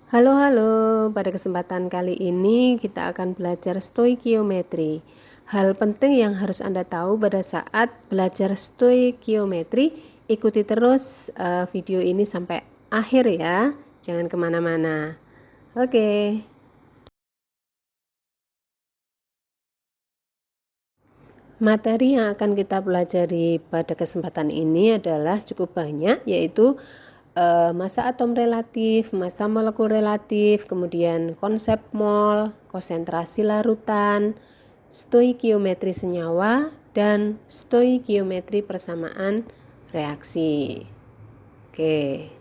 Halo, halo. Pada kesempatan kali ini kita akan belajar stoikiometri. Hal penting yang harus Anda tahu pada saat belajar stoikiometri, ikuti terus video ini sampai akhir ya. Jangan kemana-mana. Oke. Materi yang akan kita pelajari pada kesempatan ini adalah cukup banyak, yaitu massa atom relatif, massa molekul relatif, kemudian konsep mol, konsentrasi larutan, stoikiometri senyawa, dan stoikiometri persamaan reaksi. Oke.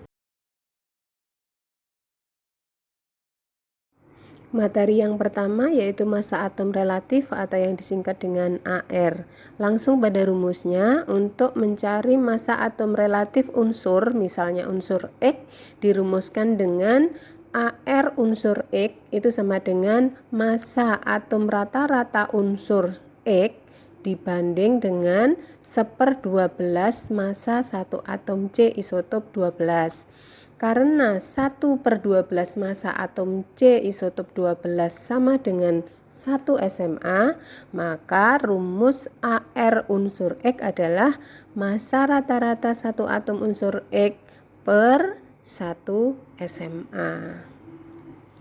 Materi yang pertama yaitu massa atom relatif atau yang disingkat dengan AR. Langsung pada rumusnya, untuk mencari massa atom relatif unsur, misalnya unsur X, dirumuskan dengan AR unsur X itu sama dengan massa atom rata-rata unsur X dibanding dengan 1/12 massa satu atom C isotop 12. Karena 1/12 massa atom C isotop 12 sama dengan 1 SMA, maka rumus AR unsur X adalah massa rata-rata satu atom unsur X per 1 SMA.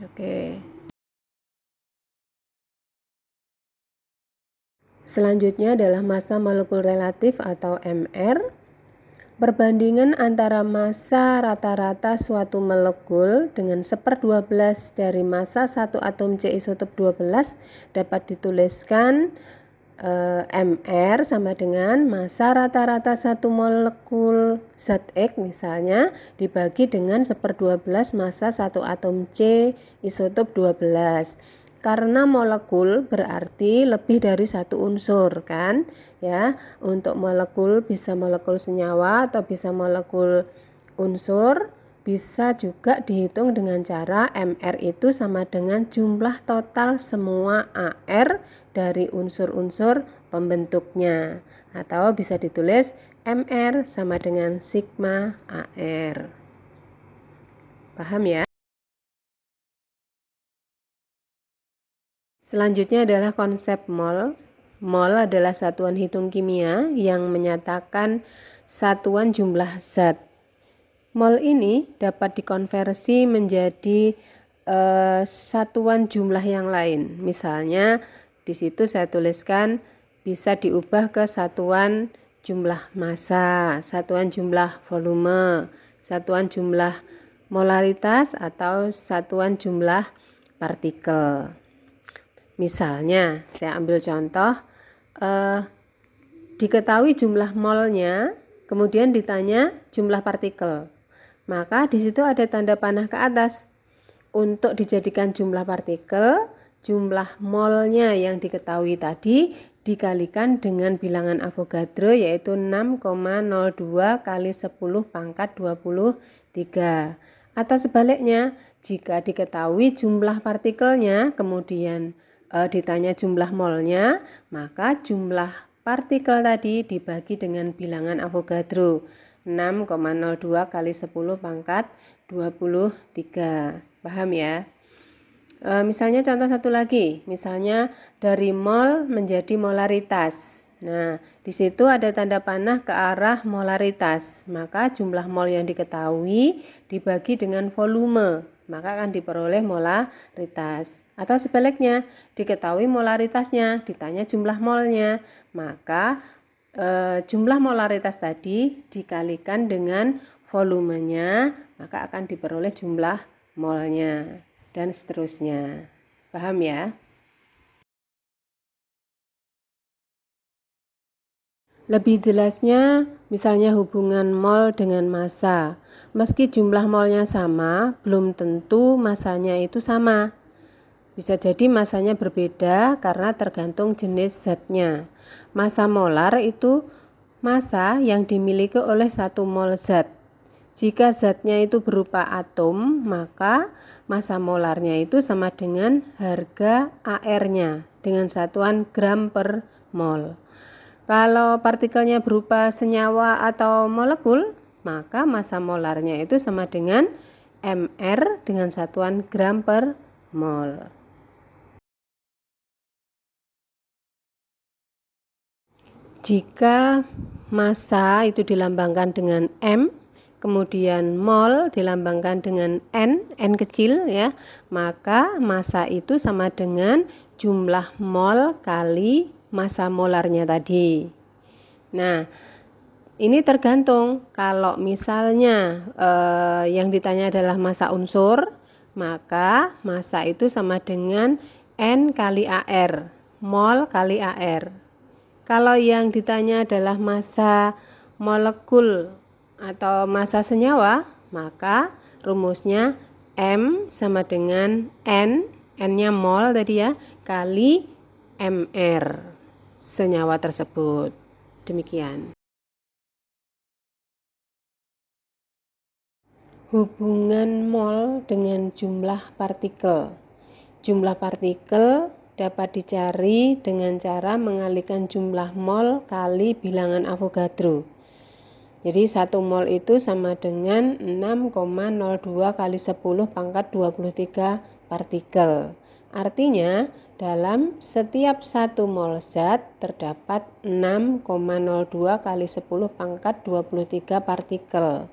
Oke. Selanjutnya adalah massa molekul relatif atau MR. Perbandingan antara massa rata-rata suatu molekul dengan 1/12 dari massa satu atom C isotop 12 dapat dituliskan MR sama dengan massa rata-rata satu molekul zat X misalnya dibagi dengan 1/12 massa satu atom C isotop 12. Karena molekul berarti lebih dari satu unsur kan ya. Untuk molekul bisa molekul senyawa atau bisa molekul unsur, bisa juga dihitung dengan cara MR itu sama dengan jumlah total semua AR dari unsur-unsur pembentuknya, atau bisa ditulis MR sama dengan sigma AR. Paham ya? Selanjutnya adalah konsep mol. Mol adalah satuan hitung kimia yang menyatakan satuan jumlah zat. Mol ini dapat dikonversi menjadi satuan jumlah yang lain. Misalnya di situ saya tuliskan bisa diubah ke satuan jumlah massa, satuan jumlah volume, satuan jumlah molaritas atau satuan jumlah partikel. Misalnya, saya ambil contoh, diketahui jumlah molnya, kemudian ditanya jumlah partikel. Maka di situ ada tanda panah ke atas. Untuk dijadikan jumlah partikel, jumlah molnya yang diketahui tadi dikalikan dengan bilangan Avogadro yaitu 6,02 kali 10 pangkat 23. Atau sebaliknya, jika diketahui jumlah partikelnya, kemudian ditanya jumlah molnya, maka jumlah partikel tadi dibagi dengan bilangan Avogadro 6,02 kali 10 pangkat 23. Paham ya? Misalnya contoh satu lagi, misalnya dari mol menjadi molaritas. Nah, di situ ada tanda panah ke arah molaritas. Maka jumlah mol yang diketahui dibagi dengan volume, maka akan diperoleh molaritas. Atau sebaliknya, diketahui molaritasnya, ditanya jumlah molnya, maka jumlah molaritas tadi dikalikan dengan volumenya, maka akan diperoleh jumlah molnya, dan seterusnya. Paham ya? Lebih jelasnya, misalnya hubungan mol dengan massa. Meski jumlah molnya sama, belum tentu massanya itu sama. Bisa jadi massanya berbeda karena tergantung jenis zatnya. Massa molar itu massa yang dimiliki oleh satu mol zat. Jika zatnya itu berupa atom, maka massa molarnya itu sama dengan harga AR-nya dengan satuan gram per mol. Kalau partikelnya berupa senyawa atau molekul, maka massa molarnya itu sama dengan mR dengan satuan gram per mol. Jika massa itu dilambangkan dengan M, kemudian mol dilambangkan dengan N kecil ya, maka massa itu sama dengan jumlah mol kali massa molarnya tadi. Nah, ini tergantung. Kalau misalnya yang ditanya adalah massa unsur, maka massa itu sama dengan N kali AR, mol kali AR. Kalau yang ditanya adalah massa molekul atau massa senyawa, maka rumusnya M sama dengan N-nya mol tadi ya, kali mR senyawa tersebut. Demikian. Hubungan mol dengan jumlah partikel. Jumlah partikel dapat dicari dengan cara mengalihkan jumlah mol kali bilangan Avogadro. Jadi 1 mol itu sama dengan 6,02 kali 10 pangkat 23 partikel. Artinya dalam setiap 1 mol zat terdapat 6,02 kali 10 pangkat 23 partikel.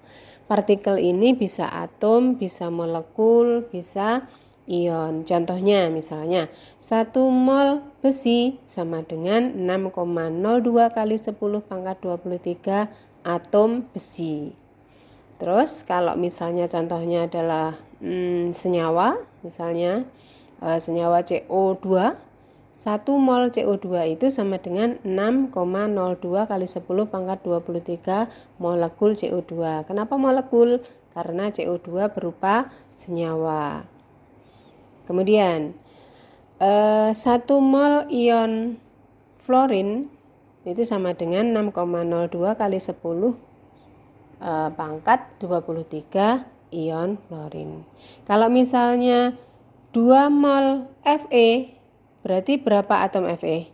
Partikel ini bisa atom, bisa molekul, bisa ion. Contohnya misalnya 1 mol besi sama dengan 6,02 kali 10 pangkat 23 atom besi. Terus kalau misalnya contohnya adalah senyawa, misalnya senyawa CO2, 1 mol CO2 itu sama dengan 6,02 kali 10 pangkat 23 molekul CO2. Kenapa molekul? Karena CO2 berupa senyawa. Kemudian 1 mol ion fluorin itu sama dengan 6,02 kali 10 pangkat 23 ion fluorin. Kalau misalnya 2 mol Fe, berarti berapa atom Fe?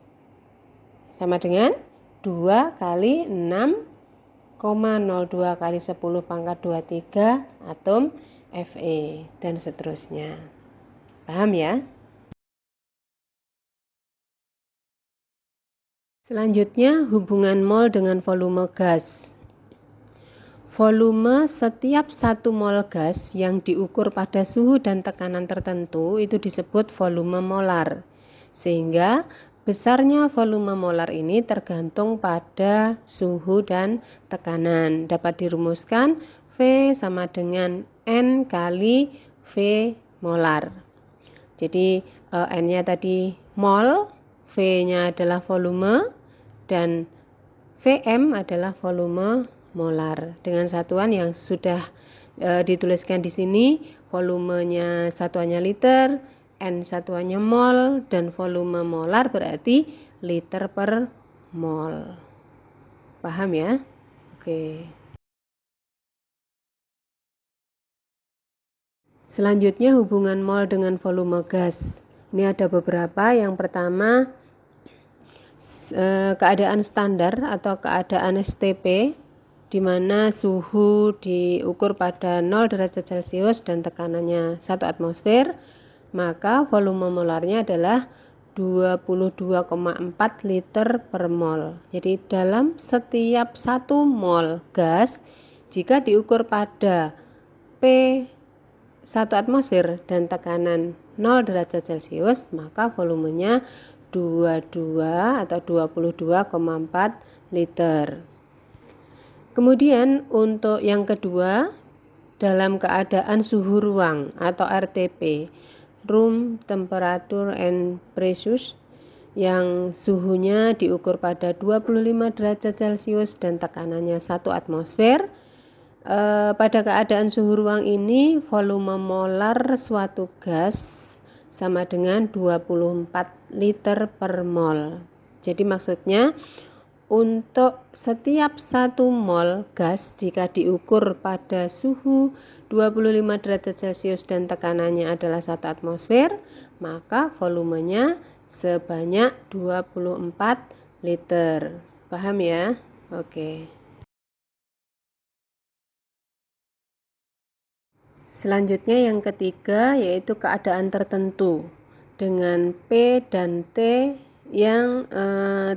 Sama dengan 2 kali 6,02 kali 10 pangkat 23 atom Fe dan seterusnya. Paham ya? Selanjutnya hubungan mol dengan volume gas. Volume setiap 1 mol gas yang diukur pada suhu dan tekanan tertentu itu disebut volume molar. Sehingga besarnya volume molar ini tergantung pada suhu dan tekanan. Dapat dirumuskan V sama dengan N kali V molar. Jadi N-nya tadi mol, V-nya adalah volume, dan Vm adalah volume molar dengan satuan yang sudah dituliskan di sini. Volumenya satuannya liter, N satuannya mol, dan volume molar berarti liter per mol. Paham ya? Oke. Selanjutnya hubungan mol dengan volume gas. Ini ada beberapa. Yang pertama keadaan standar atau keadaan STP, di mana suhu diukur pada 0 derajat Celcius dan tekanannya 1 atmosfer, maka volume molarnya adalah 22,4 liter per mol. Jadi dalam setiap 1 mol gas, jika diukur pada P 1 atmosfer dan tekanan 0 derajat Celcius, maka volumenya 22 atau 22,4 liter. Kemudian untuk yang kedua, dalam keadaan suhu ruang atau RTP, room temperature and pressure, yang suhunya diukur pada 25 derajat Celcius dan tekanannya 1 atmosfer. Pada keadaan suhu ruang ini, volume molar suatu gas sama dengan 24 liter per mol. Jadi maksudnya untuk setiap 1 mol gas jika diukur pada suhu 25 derajat Celcius dan tekanannya adalah 1 atmosfer, maka volumenya sebanyak 24 liter. Paham ya? Oke. Selanjutnya yang ketiga yaitu keadaan tertentu dengan P dan T yang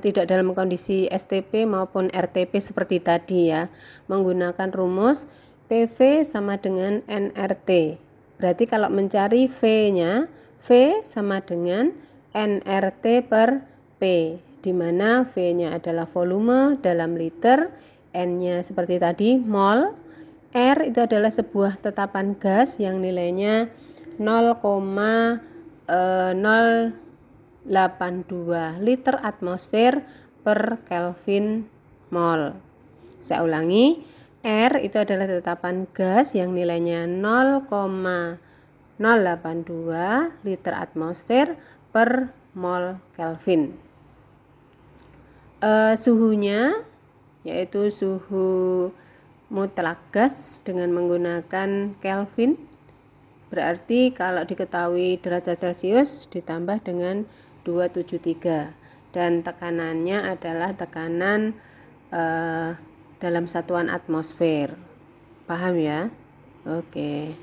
tidak dalam kondisi STP maupun RTP seperti tadi ya, menggunakan rumus PV sama dengan nRT. Berarti kalau mencari V-nya, V sama dengan nRT per P, di mana V-nya adalah volume dalam liter, N-nya seperti tadi mol, R itu adalah sebuah tetapan gas yang nilainya 0,082 liter atmosfer per Kelvin mol. Saya ulangi, R itu adalah tetapan gas yang nilainya 0,082 liter atmosfer per mol Kelvin. Suhunya yaitu suhu mutlak gas dengan menggunakan Kelvin. Berarti kalau diketahui derajat Celcius ditambah dengan 273 dan tekanannya adalah tekanan dalam satuan atmosfer. Paham ya? Oke.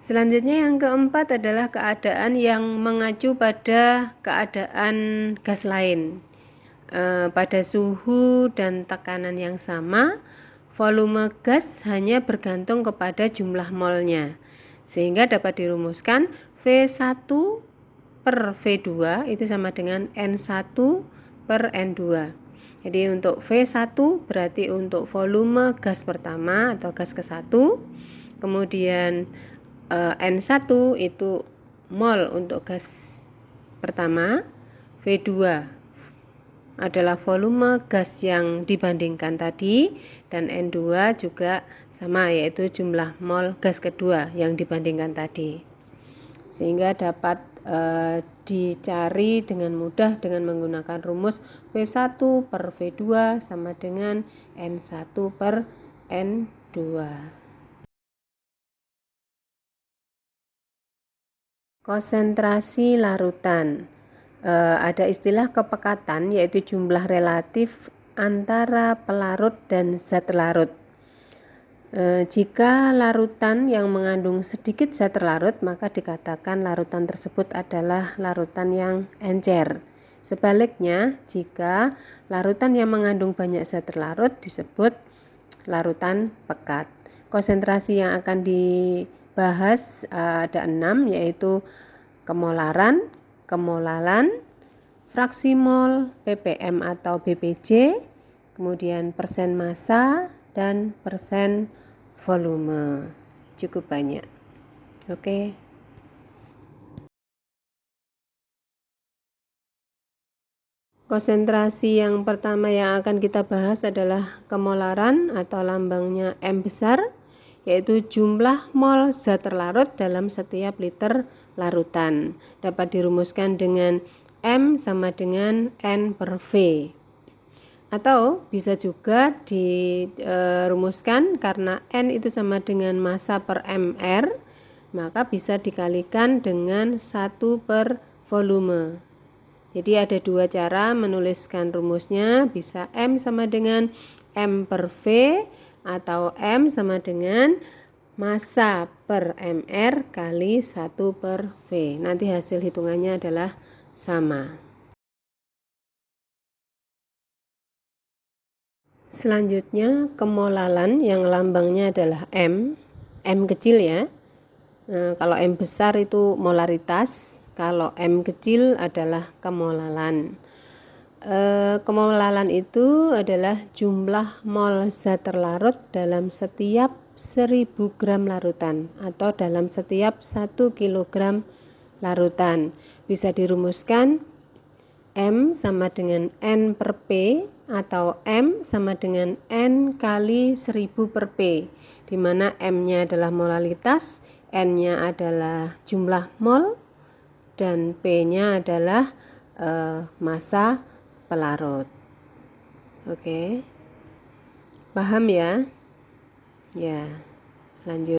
Selanjutnya yang keempat adalah keadaan yang mengacu pada keadaan gas lain. Pada suhu dan tekanan yang sama, volume gas hanya bergantung kepada jumlah molnya, sehingga dapat dirumuskan V1 per V2 itu sama dengan N1 per N2. Jadi untuk V1 berarti untuk volume gas pertama atau gas ke-1, kemudian N1 itu mol untuk gas pertama, V2 adalah volume gas yang dibandingkan tadi, dan N2 juga sama, yaitu jumlah mol gas kedua yang dibandingkan tadi, sehingga dapat dicari dengan mudah dengan menggunakan rumus V1 per V2 sama dengan N1 per N2. Konsentrasi larutan. Ada istilah kepekatan yaitu jumlah relatif antara pelarut dan zat larut. Jika larutan yang mengandung sedikit zat larut, maka dikatakan larutan tersebut adalah larutan yang encer. Sebaliknya, jika larutan yang mengandung banyak zat larut disebut larutan pekat. Konsentrasi yang akan dibahas ada 6, yaitu kemolaran, kemolalan, fraksi mol, ppm atau bpj, kemudian persen massa, dan persen volume. Cukup banyak. Oke. Konsentrasi yang pertama yang akan kita bahas adalah kemolaran atau lambangnya M besar, yaitu jumlah mol zat terlarut dalam setiap liter larutan. Dapat dirumuskan dengan M sama dengan N per V. Atau bisa juga dirumuskan karena N itu sama dengan massa per MR, maka bisa dikalikan dengan 1 per volume. Jadi ada dua cara menuliskan rumusnya, bisa M sama dengan M per V atau M sama dengan massa per MR kali 1 per V. Nanti hasil hitungannya adalah sama. Selanjutnya kemolalan yang lambangnya adalah M kecil ya. Kalau M besar itu molaritas, kalau M kecil adalah kemolalan. Kemolalan itu adalah jumlah mol zat terlarut dalam setiap 1000 gram larutan atau dalam setiap 1 kg larutan. Bisa dirumuskan M sama dengan N per P atau M sama dengan N kali 1000 per P, di mana M-nya adalah molalitas, N-nya adalah jumlah mol, dan P-nya adalah massa pelarut. Oke. Paham ya? Ya, lanjut.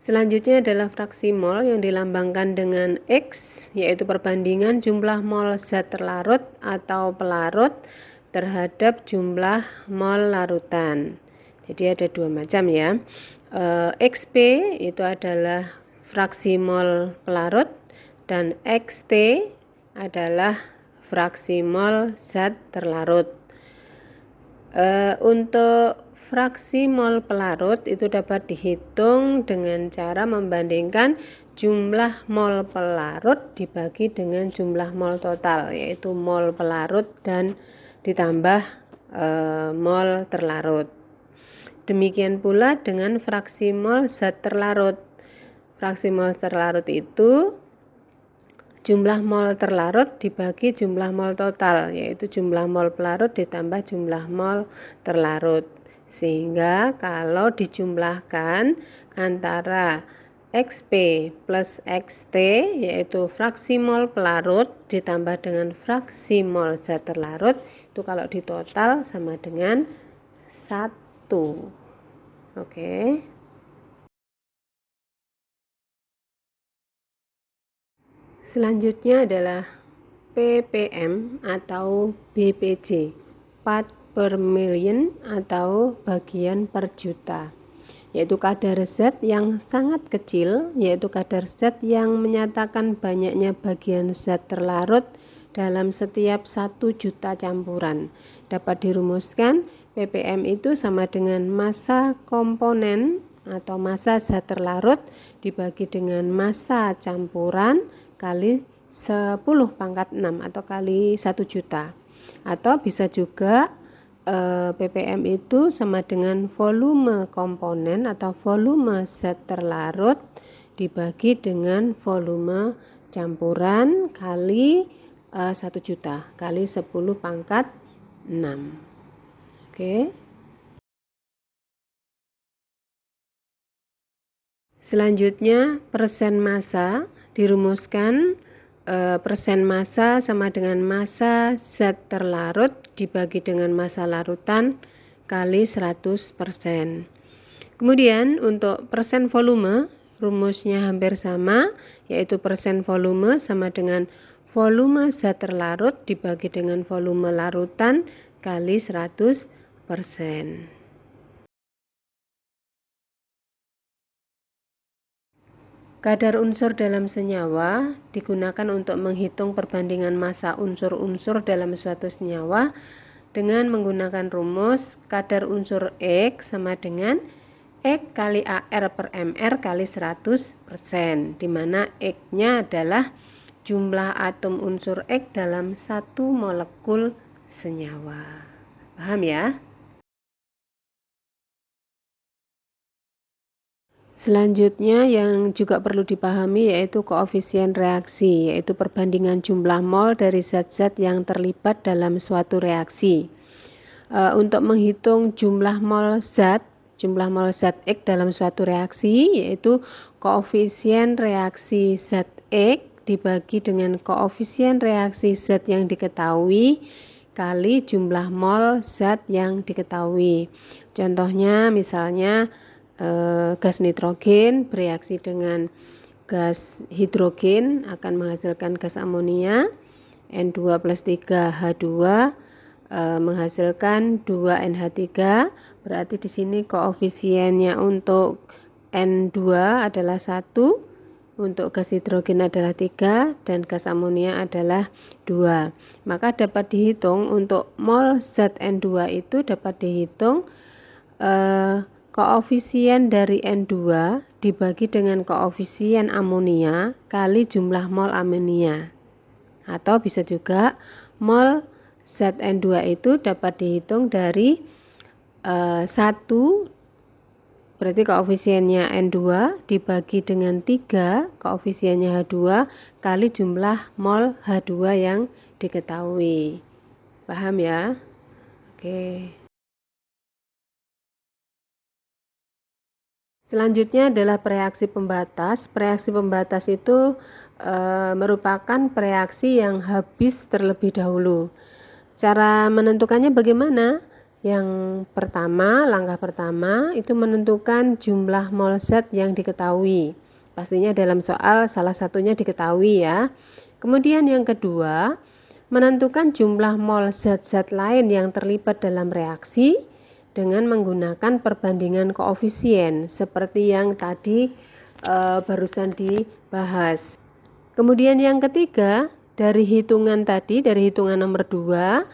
Selanjutnya adalah fraksi mol yang dilambangkan dengan X, yaitu perbandingan jumlah mol zat terlarut atau pelarut terhadap jumlah mol larutan. Jadi ada dua macam ya. XP itu adalah fraksi mol pelarut dan XT adalah fraksi mol zat terlarut. Untuk fraksi mol pelarut itu dapat dihitung dengan cara membandingkan jumlah mol pelarut dibagi dengan jumlah mol total, yaitu mol pelarut dan ditambah mol terlarut. Demikian pula dengan fraksi mol zat terlarut. Fraksi mol terlarut itu jumlah mol terlarut dibagi jumlah mol total, yaitu jumlah mol pelarut ditambah jumlah mol terlarut. Sehingga kalau dijumlahkan antara XP plus XT, yaitu fraksi mol pelarut ditambah dengan fraksi mol zat terlarut, itu kalau ditotal sama dengan 1. Oke. Selanjutnya adalah ppm atau BPJ, part per million atau bagian per juta, yaitu kadar zat yang sangat kecil, yaitu kadar zat yang menyatakan banyaknya bagian zat terlarut dalam setiap 1 juta campuran. Dapat dirumuskan ppm itu sama dengan massa komponen atau massa zat terlarut dibagi dengan massa campuran kali 10 pangkat 6 atau kali 1 juta. Atau bisa juga ppm itu sama dengan volume komponen atau volume zat terlarut dibagi dengan volume campuran kali 1 juta kali 10 pangkat 6. Oke. Selanjutnya persen massa dirumuskan persen massa sama dengan massa zat terlarut dibagi dengan massa larutan kali 100%. Kemudian untuk persen volume rumusnya hampir sama, yaitu persen volume sama dengan volume zat terlarut dibagi dengan volume larutan kali 100%. Kadar unsur dalam senyawa digunakan untuk menghitung perbandingan massa unsur-unsur dalam suatu senyawa dengan menggunakan rumus kadar unsur X sama dengan X kali AR per MR kali 100%, di mana X-nya adalah jumlah atom unsur X dalam satu molekul senyawa. Paham ya? Selanjutnya yang juga perlu dipahami yaitu koefisien reaksi, yaitu perbandingan jumlah mol dari zat-zat yang terlibat dalam suatu reaksi. Untuk menghitung jumlah mol zat X dalam suatu reaksi, yaitu koefisien reaksi zat X dibagi dengan koefisien reaksi zat yang diketahui kali jumlah mol zat yang diketahui. Contohnya misalnya gas nitrogen bereaksi dengan gas hidrogen akan menghasilkan gas amonia, N2 plus 3H2 menghasilkan 2NH3. Berarti di sini koefisiennya untuk N2 adalah 1, untuk gas hidrogen adalah 3, dan gas amonia adalah 2. Maka dapat dihitung untuk mol zat N2 itu dapat dihitung koefisien dari N2 dibagi dengan koefisien amonia kali jumlah mol amonia. Atau bisa juga mol zat N2 itu dapat dihitung dari 1, berarti koefisiennya N2 dibagi dengan 3, koefisiennya H2 kali jumlah mol H2 yang diketahui. Paham ya? Oke. Selanjutnya adalah preaksi pembatas. Preaksi pembatas itu merupakan preaksi yang habis terlebih dahulu. Cara menentukannya bagaimana? Yang pertama, langkah pertama itu menentukan jumlah mol zat yang diketahui. Pastinya dalam soal salah satunya diketahui ya. Kemudian yang kedua, menentukan jumlah mol zat-zat lain yang terlibat dalam reaksi dengan menggunakan perbandingan koefisien seperti yang tadi barusan dibahas. Kemudian yang ketiga, dari hitungan tadi, dari hitungan nomor 2,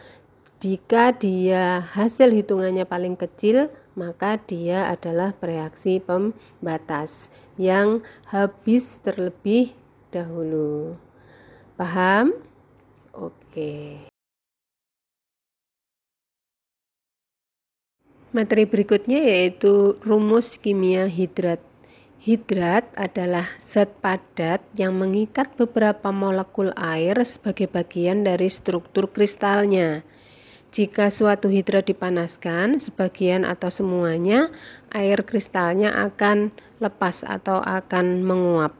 jika dia hasil hitungannya paling kecil, maka dia adalah bereaksi pembatas yang habis terlebih dahulu. Paham? Oke. Materi berikutnya yaitu rumus kimia hidrat. Hidrat adalah zat padat yang mengikat beberapa molekul air sebagai bagian dari struktur kristalnya. Jika suatu hidrat dipanaskan, sebagian atau semuanya, air kristalnya akan lepas atau akan menguap.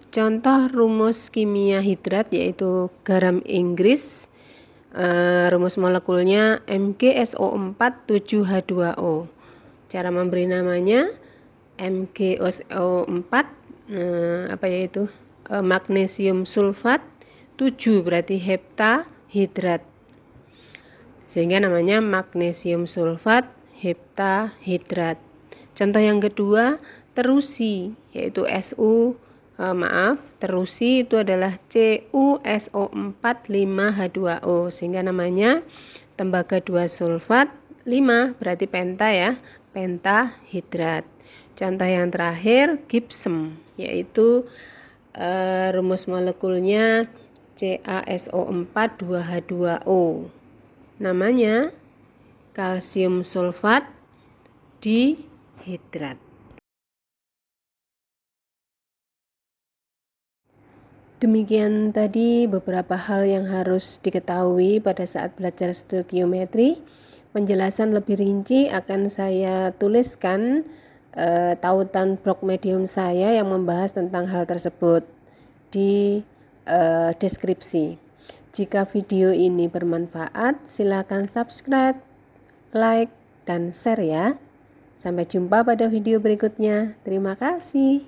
Contoh rumus kimia hidrat yaitu garam Inggris. Rumus molekulnya MgSO4 7H2O. Cara memberi namanya MgSO4 yaitu magnesium sulfat 7 berarti heptahidrat. Sehingga namanya magnesium sulfat heptahidrat. Contoh yang kedua, terusi yaitu terusi itu adalah CuSO4 5H2O sehingga namanya tembaga 2 sulfat 5 berarti penta ya, pentahidrat. Contoh yang terakhir, gypsum yaitu rumus molekulnya CaSO4 2H2O. Namanya kalsium sulfat dihidrat. Demikian tadi beberapa hal yang harus diketahui pada saat belajar stoikiometri. Penjelasan lebih rinci akan saya tuliskan tautan blog medium saya yang membahas tentang hal tersebut di deskripsi. Jika video ini bermanfaat, silakan subscribe, like, dan share ya. Sampai jumpa pada video berikutnya. Terima kasih.